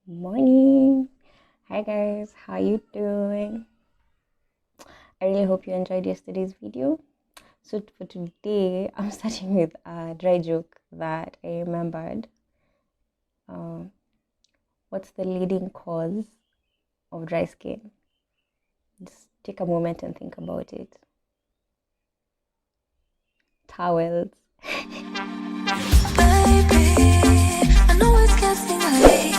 Morning. Hi guys, how you doing? I really hope you enjoyed yesterday's video. So for today, I'm starting with a dry joke that I remembered. What's the leading cause of dry skin? Just take a moment and think about it. Towels. Baby, I know it's getting late,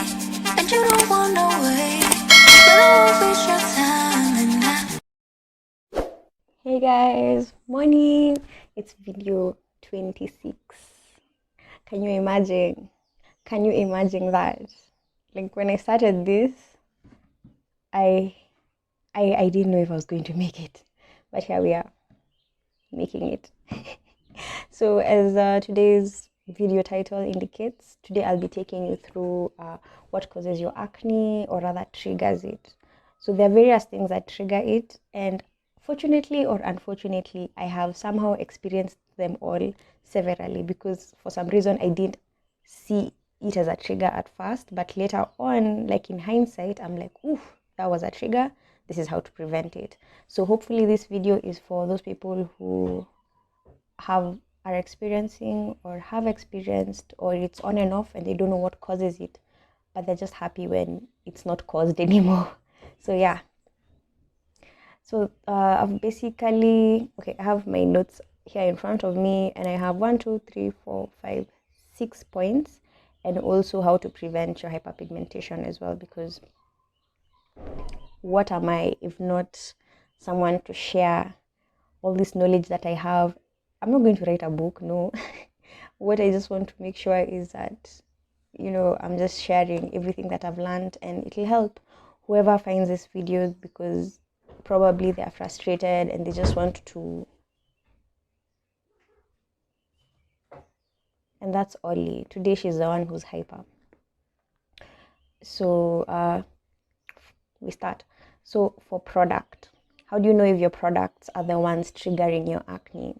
and you don't wanna wait, but I won't waste your time, and Hey guys, morning. It's video 26. Can you imagine? Can you imagine that? Like when I started this, I I didn't know if I was going to make it, but here we are, making it. So as today's video title indicates, today I'll be taking you through what causes your acne, or rather triggers it. So there are various things that trigger it, and fortunately or unfortunately, I have somehow experienced them all severally, because for some reason I didn't see it as a trigger at first, but later on, like in hindsight, I'm like, oof, that was a trigger. This is how to prevent it. So hopefully this video is for those people who are experiencing or have experienced, or it's on and off and they don't know what causes it, but they're just happy when it's not caused anymore. So yeah. So I've basically, okay, I have my notes here in front of me, and I have 6 points, and also how to prevent your hyperpigmentation as well, because what am I if not someone to share all this knowledge that I have? I'm not going to write a book, no. What I just want to make sure is that, I'm just sharing everything that I've learned, and it'll help whoever finds this video, because probably they are frustrated and they just want to. And that's Ollie. Today she's the one who's hyper. So we start. So for product, how do you know if your products are the ones triggering your acne?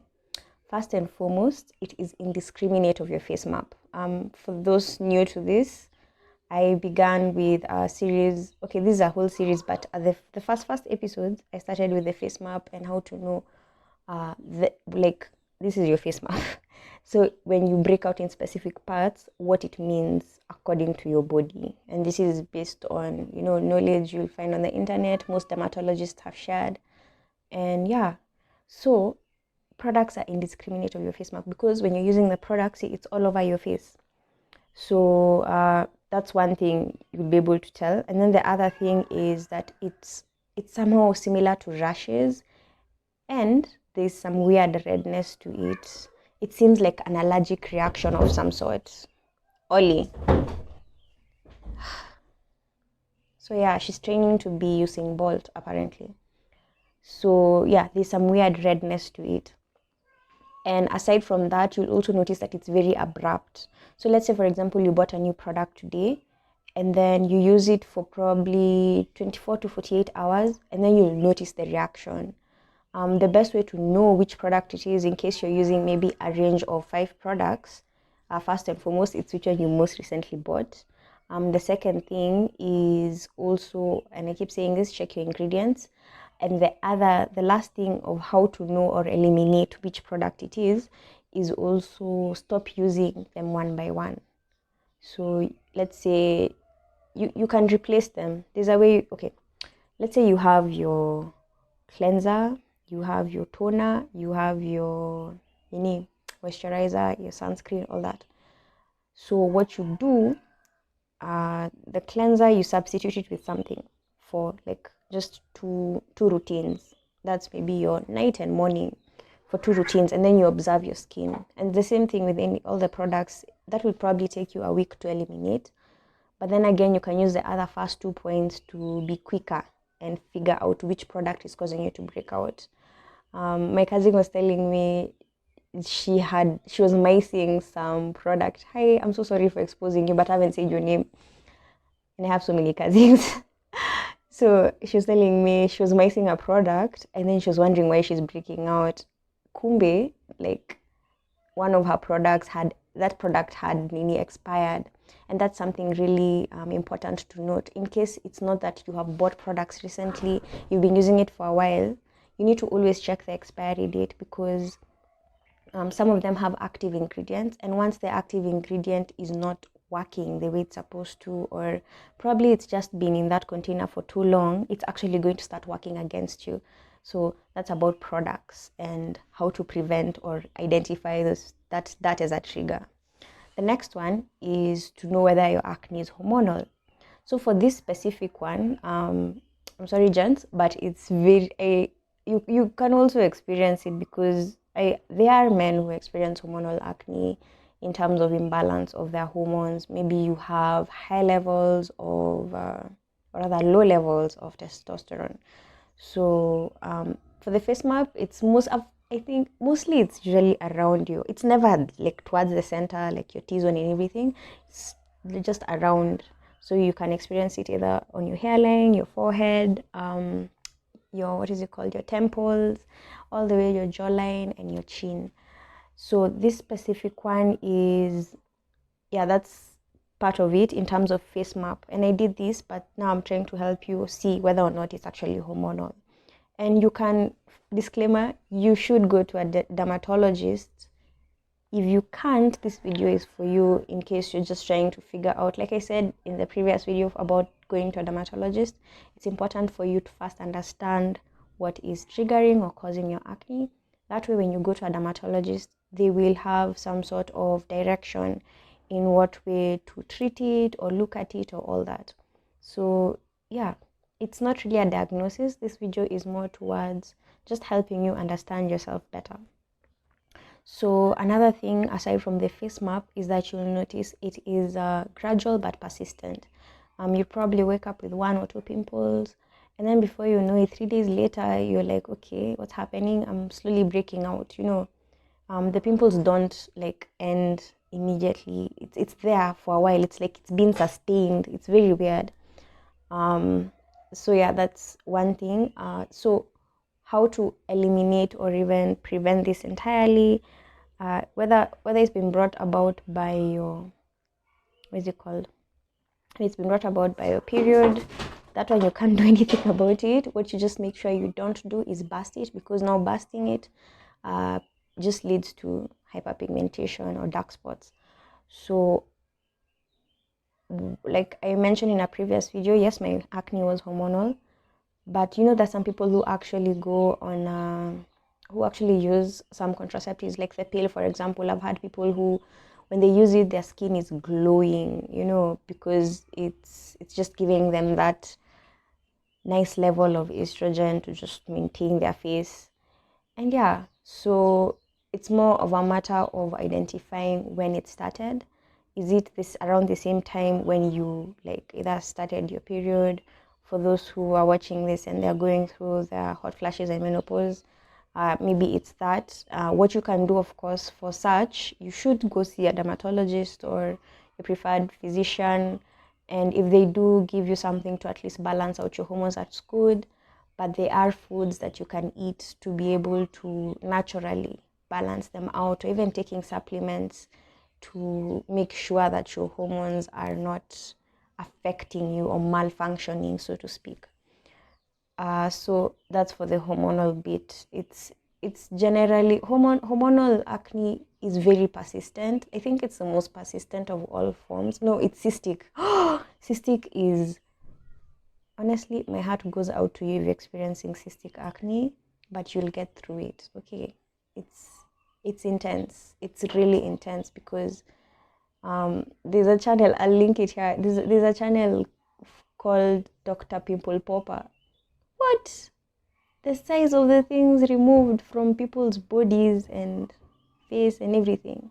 First and foremost, it is indiscriminate of your face map. For those new to this, I began with a series. Okay, this is a whole series, but at the first episodes, I started with the face map and how to know, this is your face map. So when you break out in specific parts, what it means according to your body, and this is based on knowledge you'll find on the internet. Most dermatologists have shared, and yeah, so products are indiscriminate of your face map, because when you're using the product, see, it's all over your face. So that's one thing you'll be able to tell. And then the other thing is that it's somehow similar to rashes, and there's some weird redness to it. It seems like an allergic reaction of some sort. Ollie. So yeah, she's training to be Usain Bolt apparently. So yeah, there's some weird redness to it. And aside from that, you'll also notice that it's very abrupt. So let's say, for example, you bought a new product today, and then you use it for probably 24 to 48 hours, and then you'll notice the reaction. The best way to know which product it is, in case you're using maybe a range of 5 products, first and foremost, it's which one you most recently bought. The second thing is also, and I keep saying this, check your ingredients. And the last thing of how to know or eliminate which product it is also stop using them one by one. So let's say you can replace them. There's a way, okay, let's say you have your cleanser, you have your toner, you have your moisturizer, your sunscreen, all that. So what you do, the cleanser, you substitute it with something for like just two routines. That's maybe your night and morning, for 2 routines, and then you observe your skin. And the same thing with all the products. That will probably take you a week to eliminate, but then again, you can use the other first 2 points to be quicker and figure out which product is causing you to break out. My cousin was telling me she was micing some product. Hi, I'm so sorry for exposing you, but I haven't said your name, and I have so many cousins. So she was telling me she was micing a product, and then she was wondering why she's breaking out. Kumbe, like, one of her products had nini expired. And that's something really important to note. In case it's not that you have bought products recently, you've been using it for a while, you need to always check the expiry date, because some of them have active ingredients, and once the active ingredient is not working the way it's supposed to, or probably it's just been in that container for too long, it's actually going to start working against you. So that's about products and how to prevent or identify that as a trigger. The next one is to know whether your acne is hormonal. So for this specific one, I'm sorry, gents, but it's very you can also experience it, because there are men who experience hormonal acne in terms of imbalance of their hormones. Maybe you have high levels of, or rather low levels of testosterone. So for the face map, it's I think mostly it's usually around you. It's never like towards the center, like your T-zone and everything. It's just around. So you can experience it either on your hairline, your forehead, your, what is it called, your temples, all the way your jawline and your chin. So this specific one is, yeah, that's part of it in terms of face map. And I did this, but now I'm trying to help you see whether or not it's actually hormonal. And you can, disclaimer, you should go to a dermatologist. If you can't, this video is for you in case you're just trying to figure out, like I said in the previous video about going to a dermatologist, it's important for you to first understand what is triggering or causing your acne. That way, when you go to a dermatologist, they will have some sort of direction in what way to treat it or look at it or all that. So yeah, it's not really a diagnosis. This video is more towards just helping you understand yourself better. So another thing aside from the face map is that you'll notice it is gradual but persistent. You probably wake up with 1 or 2 pimples, and then before you know it, 3 days later, you're like, okay, what's happening? I'm slowly breaking out. The pimples don't like end immediately. It's there for a while. It's like it's been sustained. It's very weird. So yeah, that's one thing. So how to eliminate or even prevent this entirely, whether it's been brought about by your, what is it called? It's been brought about by your period. That one you can't do anything about it. What you just make sure you don't do is burst it, because now bursting it just leads to hyperpigmentation or dark spots. So like I mentioned in a previous video, yes, my acne was hormonal, but there's some people who actually go on who actually use some contraceptives, like the pill, for example. I've had people who, when they use it, their skin is glowing, because it's just giving them that nice level of estrogen to just maintain their face. And yeah, so it's more of a matter of identifying when it started. Is it this around the same time when you like either started your period? For those who are watching this and they're going through their hot flashes and menopause, maybe it's that. What you can do, of course, for such, you should go see a dermatologist or your preferred physician. And if they do give you something to at least balance out your hormones, that's good. But there are foods that you can eat to be able to naturally balance them out, or even taking supplements to make sure that your hormones are not affecting you or malfunctioning, so to speak. So that's for the hormonal bit. It's generally hormonal acne is very persistent. I think it's the most persistent of all forms. No, it's cystic. Cystic is, honestly, my heart goes out to you if you're experiencing cystic acne, but you'll get through it. Okay, it's intense. It's really intense, because there's a channel, I'll link it here. There's a channel called Dr. Pimple Popper. What? The size of the things removed from people's bodies and face and everything.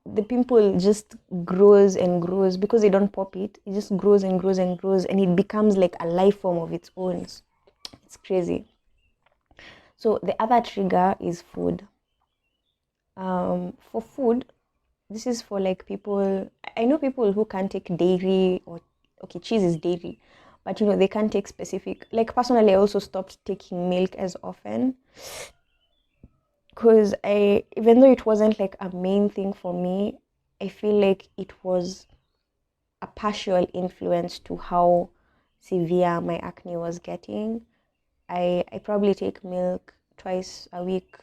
The pimple just grows and grows because they don't pop it. It just grows and grows and grows, and it becomes like a life form of its own. It's crazy. So the other trigger is food. For food, this is for like people, I know people who can't take dairy, or okay, cheese is dairy, but they can't take specific, like personally I also stopped taking milk as often. because even though it wasn't like a main thing for me, I feel like it was a partial influence to how severe my acne was getting. I probably take milk twice a week.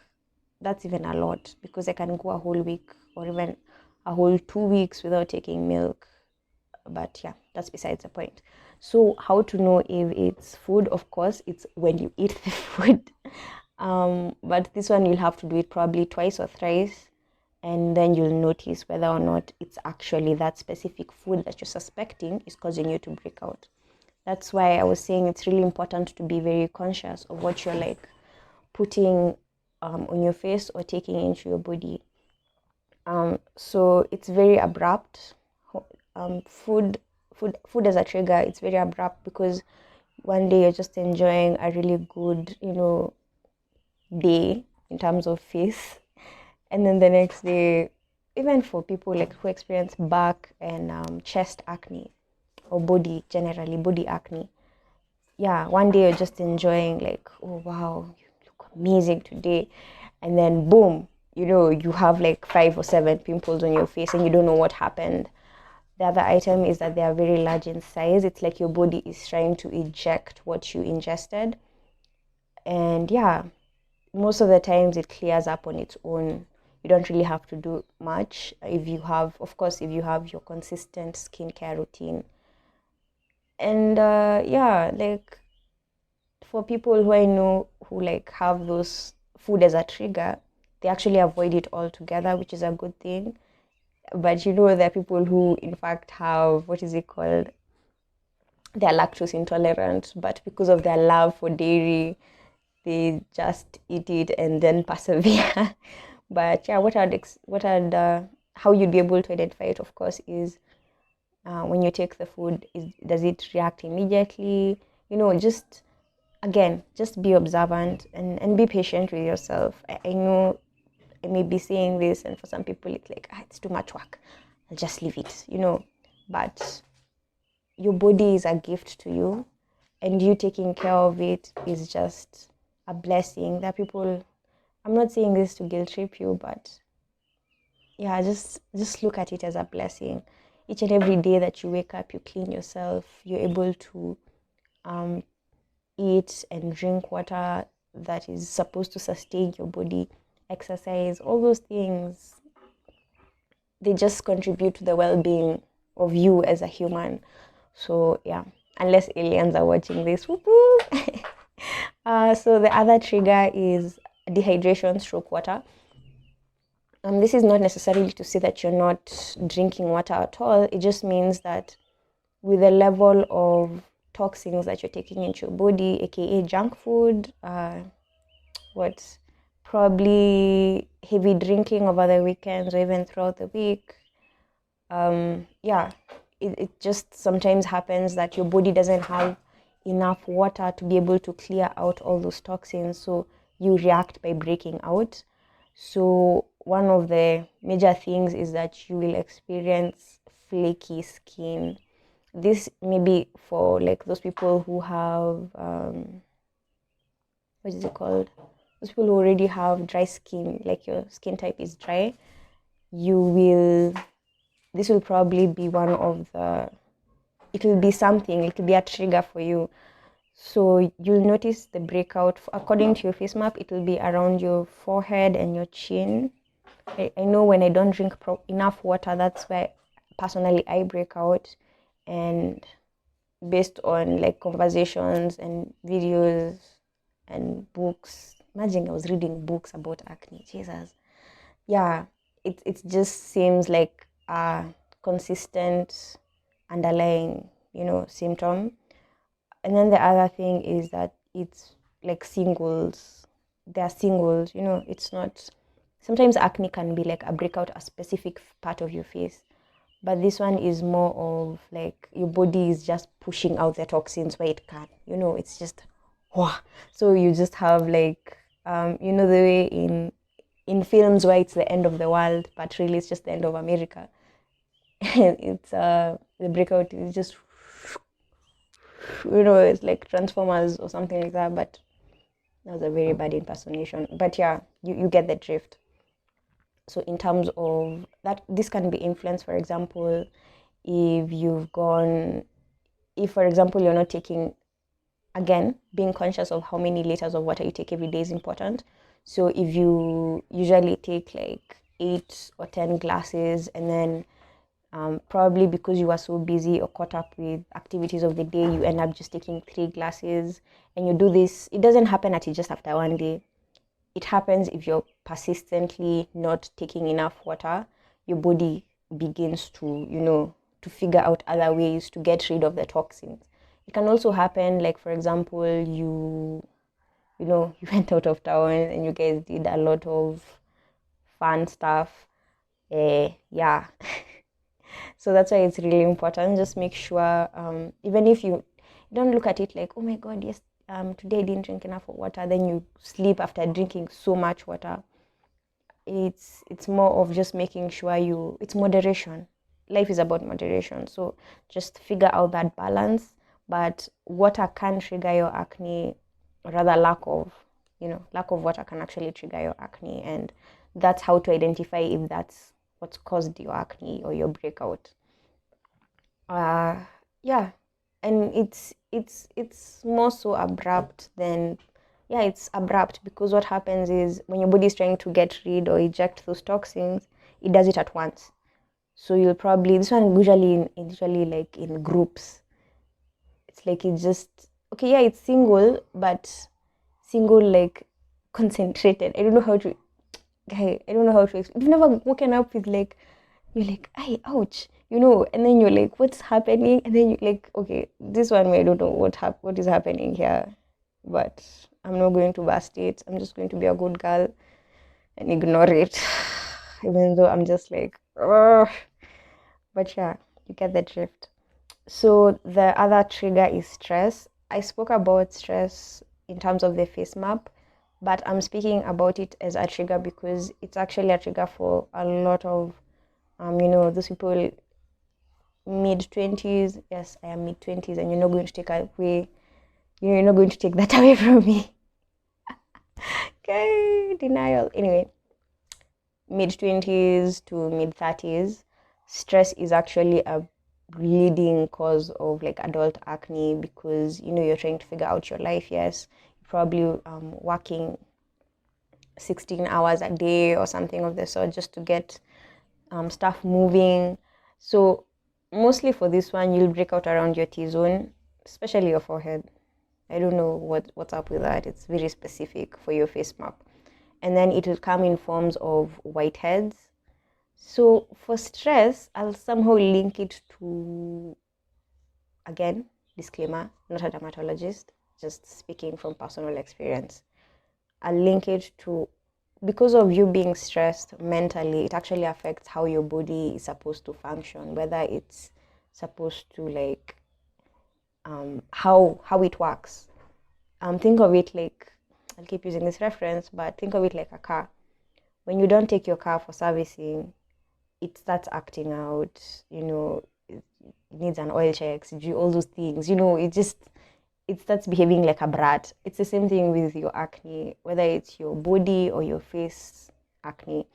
That's even a lot because I can go a whole week or even a whole 2 weeks without taking milk. But yeah, that's besides the point. So how to know if it's food? Of course, it's when you eat the food. But this one you'll have to do it probably twice or thrice, and then you'll notice whether or not it's actually that specific food that you're suspecting is causing you to break out. That's why I was saying it's really important to be very conscious of what you're like putting on your face or taking into your body. So it's very abrupt. Food as a trigger, it's very abrupt because one day you're just enjoying a really good, day in terms of face, and then the next day, even for people like who experience back and chest acne or body acne, yeah, one day you're just enjoying like, oh wow, you look amazing today, and then boom, you have like 5 or 7 pimples on your face and you don't know what happened. The other item is that they are very large in size. It's like your body is trying to eject what you ingested, and yeah, most of the times it clears up on its own. You don't really have to do much if you have, of course, if you have your consistent skincare routine. And yeah, like for people who I know who like have those food as a trigger, they actually avoid it altogether, which is a good thing. But there are people who in fact have, what is it called? They're lactose intolerant, but because of their love for dairy, they just eat it and then persevere. But yeah, how you'd be able to identify it, of course, is when you take the food, does it react immediately? Just again, just be observant and be patient with yourself. I know I may be saying this, and for some people, it's like, it's too much work. I'll just leave it, But your body is a gift to you, and you taking care of it is just a blessing. That people, I'm not saying this to guilt trip you, but yeah, just look at it as a blessing. Each and every day that you wake up, you clean yourself, you're able to eat and drink water that is supposed to sustain your body, exercise, all those things, they just contribute to the well-being of you as a human. So yeah, unless aliens are watching this. So the other trigger is dehydration stroke water. This is not necessarily to say that you're not drinking water at all. It just means that with the level of toxins that you're taking into your body, aka junk food, probably heavy drinking over the weekends or even throughout the week. Yeah, it just sometimes happens that your body doesn't have enough water to be able to clear out all those toxins, so you react by breaking out. So one of the major things is that you will experience flaky skin. This may be for like those people who have what is it called? Those people who already have dry skin, like your skin type is dry. This will probably be one of it will be something, it will be a trigger for you. So you'll notice the breakout. According to your face map, it will be around your forehead and your chin. I know when I don't drink enough water, that's why personally I break out. And based on like conversations and videos and books, imagine I was reading books about acne, Jesus. Yeah, it just seems like a consistent underlying symptom. And then the other thing is that it's like singles. They are singles, it's not. Sometimes acne can be like a breakout, a specific part of your face. But this one is more of like your body is just pushing out the toxins where it can. It's just, wah. So you just have like, the way in films where it's the end of the world, but really it's just the end of America. It's the breakout is just it's like Transformers or something like that, but That was a very bad impersonation, but yeah, you get the drift. So in terms of that, this can be influenced, for example, if for example you're not taking, again, being conscious of how many liters of water you take every day is important. So if you usually take like 8 or 10 glasses, and then probably because you are so busy or caught up with activities of the day, you end up just taking 3 glasses, and you do this, it doesn't happen at just after one day. It happens if you're persistently not taking enough water. Your body begins to, to figure out other ways to get rid of the toxins. It can also happen, like for example, you went out of town and you guys did a lot of fun stuff. Yeah. So that's why it's really important. Just make sure, even if you don't look at it like, oh my God, yes, today I didn't drink enough water, then you sleep after drinking so much water. It's more of just making sure it's moderation. Life is about moderation. So just figure out that balance. But water can trigger your acne, or rather lack of water can actually trigger your acne. And that's how to identify if that's what's caused your acne or your breakout. Yeah, and it's more so abrupt than, yeah, it's abrupt, because what happens is when your body is trying to get rid or eject those toxins, it does it at once. So you'll probably, this one usually like in groups. It's like it's just, okay, yeah, it's single, but single like concentrated. I don't know how to, if you've never woken up with like, you're like, "Ay, ouch," and then you're like, "What's happening?" And then you're like, "Okay, this one, I don't know what is happening here, but I'm not going to burst it. I'm just going to be a good girl and ignore it, even though I'm just like, ugh." But yeah, you get the drift. So the other trigger is stress. I spoke about stress in terms of the face map, but I'm speaking about it as a trigger because it's actually a trigger for a lot of those people mid-20s. Yes, I am mid-20s, and you're not going to take away, you're not going to take that away from me. Okay, denial. Anyway, mid-20s to mid-30s, stress is actually a leading cause of like adult acne, because you're trying to figure out your life. Yes, you're probably working 16 hours a day or something of the sort just to get stuff moving. So mostly for this one, you'll break out around your T-zone, especially your forehead. I don't know what's up with that. It's very specific for your face map. And then it will come in forms of whiteheads. So for stress, I'll somehow link it to, again, disclaimer, not a dermatologist, just speaking from personal experience. I'll link it to, because of you being stressed mentally, it actually affects how your body is supposed to function, whether it's supposed to like how it works. Think of it like, I'll keep using this reference, but think of it like a car. When you don't take your car for servicing, it starts acting out, it needs an oil check, all those things, it starts behaving like a brat. It's the same thing with your acne, whether it's your body or your face acne.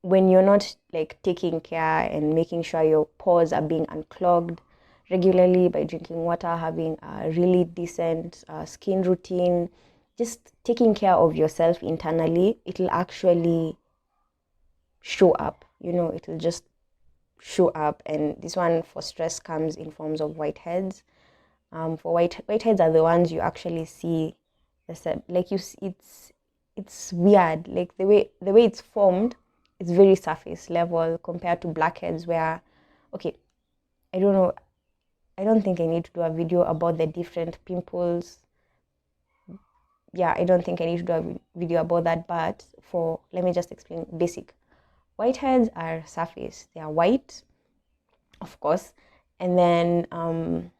When you're not like taking care and making sure your pores are being unclogged regularly by drinking water, having a really decent skin routine, just taking care of yourself internally, it'll actually show up. It'll just show up. And this one for stress comes in forms of whiteheads. For whiteheads are the ones you actually see. Like it's weird. Like the way it's formed, it's very surface level compared to blackheads, where, okay, I don't know. I don't think I need to do a video about the different pimples. Yeah, I don't think I need to do a video about that. But let me just explain basic. Whiteheads are surface. They are white, of course, and then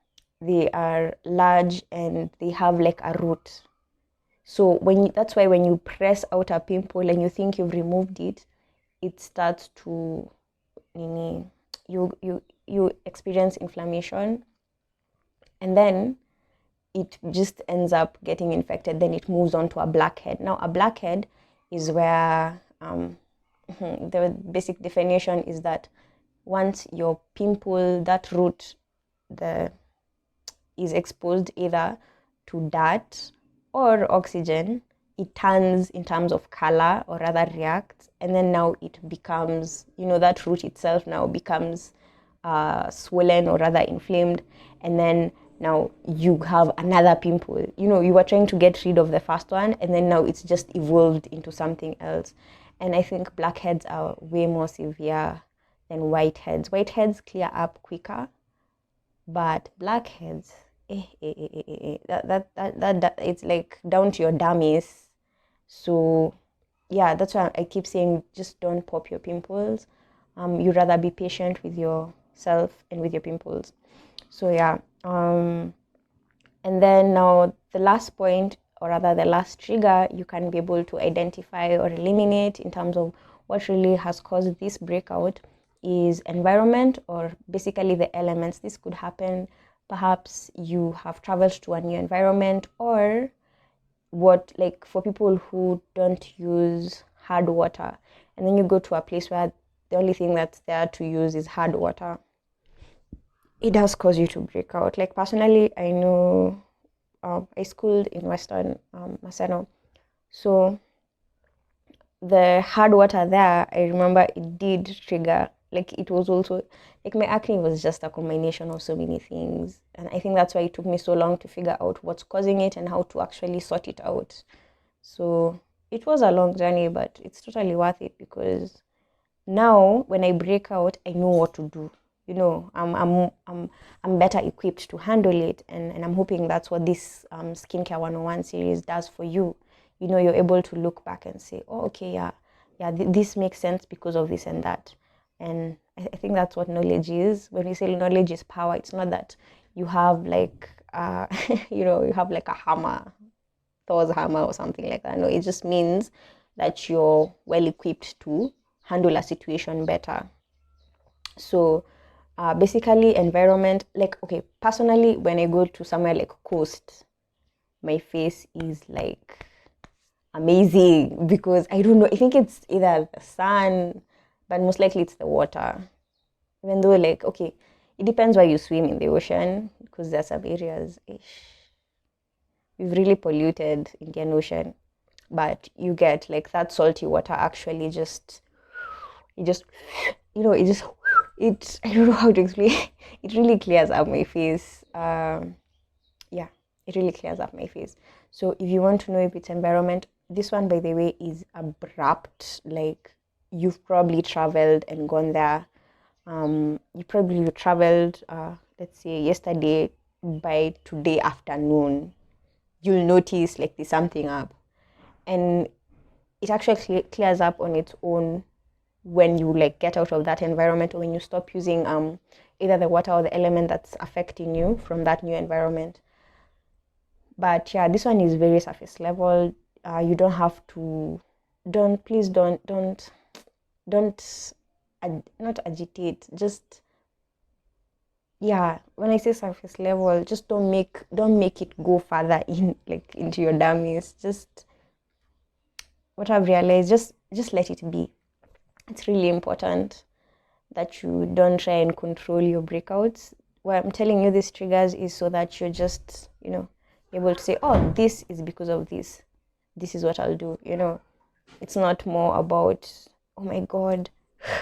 they are large and they have like a root. So that's why when you press out a pimple and you think you've removed it, it starts to, you experience inflammation, and then it just ends up getting infected. Then it moves on to a blackhead. Now, a blackhead is where the basic definition is that once your pimple, that root, is exposed either to dirt or oxygen, it turns in terms of color, or rather reacts, and then now it becomes, that root itself now becomes swollen, or rather inflamed, and then now you have another pimple. You were trying to get rid of the first one, and then now it's just evolved into something else. And I think blackheads are way more severe than whiteheads. Whiteheads clear up quicker, but blackheads, that it's like down to your dummies. So yeah, that's why I keep saying, just don't pop your pimples. You rather be patient with yourself and with your pimples. So yeah, and then now the last point, or rather the last trigger you can be able to identify or eliminate in terms of what really has caused this breakout is environment, or basically the elements. This could happen, perhaps you have traveled to a new environment, or like for people who don't use hard water, and then you go to a place where the only thing that's there to use is hard water, it does cause you to break out. Like personally, I know I schooled in Western Maseno, so the hard water there, I remember it did trigger, like it was also, like my acne was just a combination of so many things. And I think that's why it took me so long to figure out what's causing it and how to actually sort it out. So it was a long journey, but it's totally worth it, because now when I break out, I know what to do. I'm better equipped to handle it, and I'm hoping that's what this Skincare 101 series does for you. You're able to look back and say, oh, okay, this makes sense because of this and that. And I think that's what knowledge is. When we say knowledge is power, it's not that you have like, you have like a hammer, Thor's hammer or something like that. No, it just means that you're well equipped to handle a situation better. So basically environment, like, okay, personally, when I go to somewhere like coast, my face is like amazing, because I don't know, I think it's either the sun, but most likely it's the water. Even though, like, okay, it depends where you swim in the ocean, because there are some areas we've really polluted Indian Ocean, but you get like that salty water actually I don't know how to explain. It really clears up my face. Yeah, it really clears up my face. So if you want to know if it's environment, this one, by the way, is abrupt. Like, you've probably traveled and gone there. You probably traveled, let's say yesterday, by today afternoon, you'll notice like there's something up, and it actually clears up on its own when you like get out of that environment, or when you stop using either the water or the element that's affecting you from that new environment. But yeah, this one is very surface level. You don't have to, please don't not agitate, just, yeah, when I say surface level, just don't make it go further in, like, into your dummies. Just what I've realized, just let it be. It's really important that you don't try and control your breakouts. Why I'm telling you these triggers is so that you're just, able to say, oh, this is because of this. This is what I'll do. It's not more about, oh my God,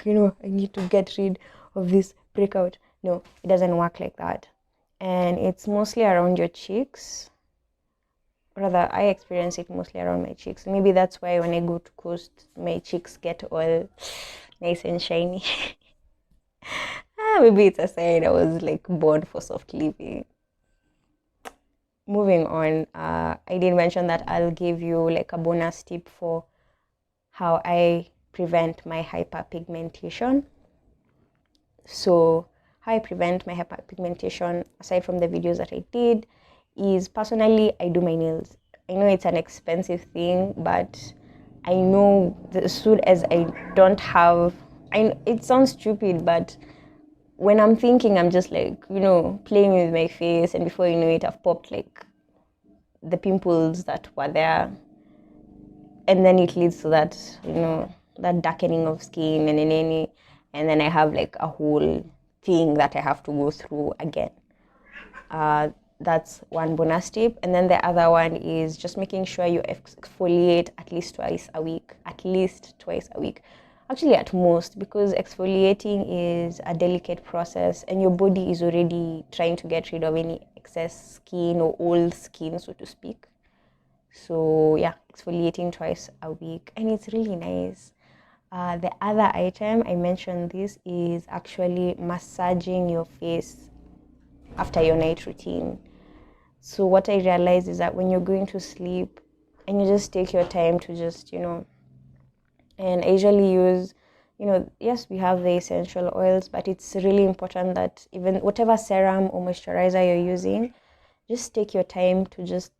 I need to get rid of this breakout. No, it doesn't work like that. And it's mostly around your cheeks. Rather, I experience it mostly around my cheeks. Maybe that's why when I go to coast, my cheeks get all nice and shiny. Maybe it's a sign I was like born for soft living. Moving on, I did mention that I'll give you like a bonus tip for how I prevent my hyperpigmentation. So how I prevent my hyperpigmentation, aside from the videos that I did, is personally I do my nails. I know it's an expensive thing, but I know that as soon as I don't have, it sounds stupid, but when I'm thinking, I'm just like, playing with my face, and before you know it, I've popped like the pimples that were there, and then it leads to that, that darkening of skin, and then I have like a whole thing that I have to go through again. That's one bonus tip. And then the other one is just making sure you exfoliate at least twice a week. Actually, at most, because exfoliating is a delicate process and your body is already trying to get rid of any excess skin or old skin, so to speak. So yeah, exfoliating twice a week, and it's really nice. The other item I mentioned this is actually massaging your face after your night routine. So what I realized is that when you're going to sleep and you just take your time to just, and I usually use, yes, we have the essential oils, but it's really important that even whatever serum or moisturizer you're using, just take your time to just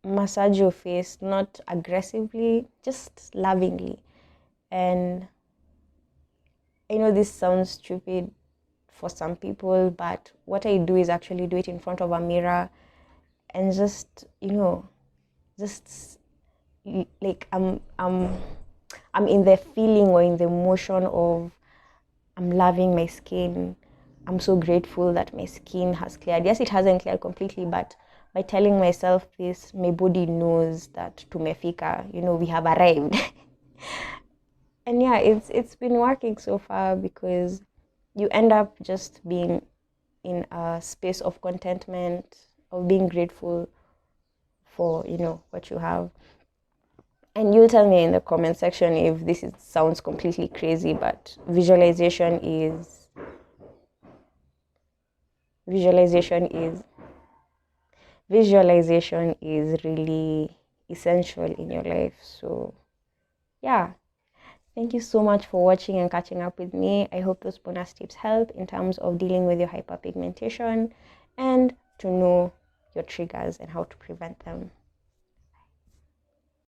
massage your face, not aggressively, just lovingly. And I know this sounds stupid for some people, but what I do is actually do it in front of a mirror and just, just like I'm in the feeling or in the motion of I'm loving my skin. I'm so grateful that my skin has cleared. Yes, it hasn't cleared completely, but by telling myself this, my body knows that tumefika, we have arrived. And yeah, it's been working so far, because you end up just being in a space of contentment, of being grateful for what you have. And you'll tell me in the comment section if sounds completely crazy, but visualization is really essential in your life. So yeah, thank you so much for watching and catching up with me. I hope those bonus tips help in terms of dealing with your hyperpigmentation and to know your triggers and how to prevent them.